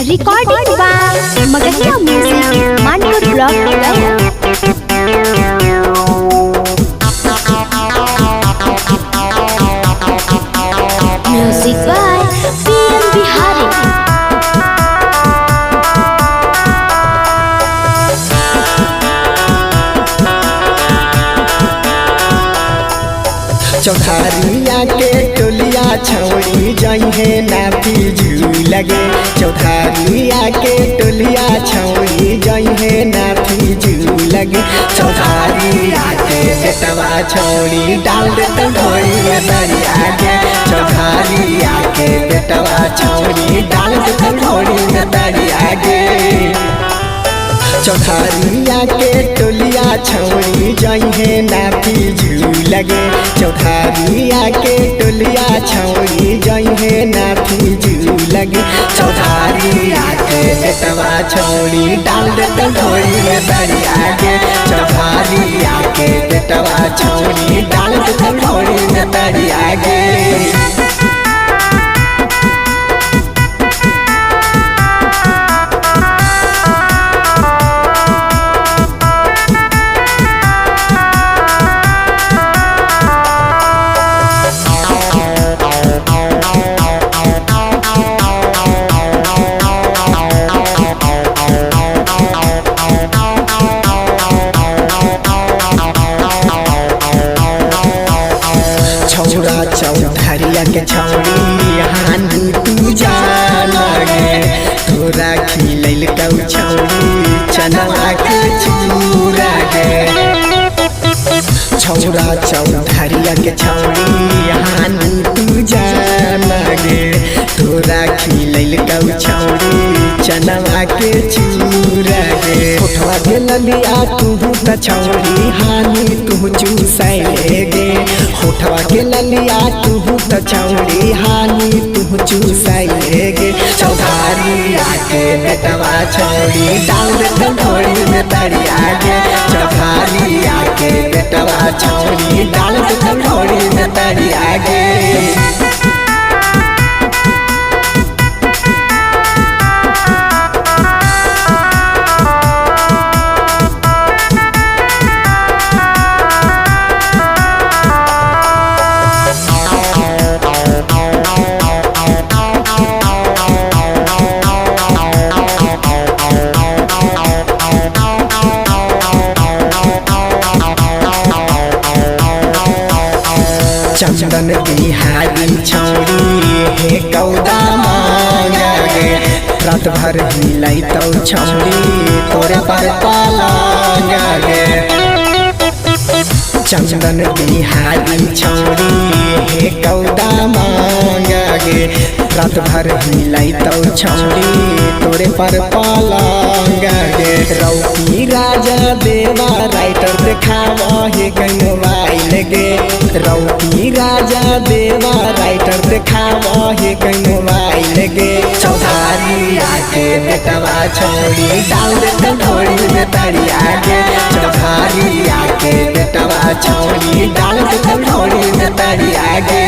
Recording by Magahiya Music, Manpur Block, Gaya. Music by PM Bihari. चौधारिया के टोलिया छौड़ी जइहे नाती झूल लगे। चौधारिया के टोलिया छौड़ी जइहे नाती झूल लगे। चौधारिया के बेटवा छौड़ी डाल देते ढोरी में दरिया के। चौधारिया के बेटवा छौड़ी डाल देते ढोरी में दरिया के। चौधारिया के टोलिया छौड़ी जइहे नाती झूल लगे। चौधारिया के टोलिया छौड़ी जइहे नाती झूल लगे। चौधारिया के बेटवा छौड़ी डाल देते ढोरी में दरिया के। चौधारिया के बेटवा छौड़ी डाल देते ढोरी में दरिया के। चौधारिया के छौड़ी हानि तू जान लगे। तोरा खिलैल कौ छौड़ी चनवा के चूरा गे। छौड़ा चौधारिया के छौड़ी हानि तू जान लगे। तोरा खिलैल कौ छौड़ी चनवा के चूरा गे। उठवा के ललिया तू त छौड़ी हानि तू चूसैले गे। उठवा के ललिया तू त छौड़ी हानि तू चूसैले गे। चौधारिया के बेटवा छौड़ी डाल देते ढोरी में दरिया गे। चौधारिया के बेटवा छौड़ी डाल देते ढोरी में दरिया गे। चंदन बिहारी छौड़ी हे कौदा मांगा गे। रात भर हिलाई तो छौड़ी तोरे पर पालांगा गे। चंदन बिहारी छौड़ी हे कौदा मांगा गे। रात भर हिलाई तो छौड़ी तोरे पर पालांगा गे। रौकी राजा देवा राइटर देखावा हे मोबाइल गे। रौकी राजा देवा राइटर देखावा हे मोबाइल गे। चौधारिया के बेटवा छौड़ी डाल देते ढोरी में दरिया गे। चौधारिया के बेटवा छौड़ी डाल देते ढोरी में दरिया गे।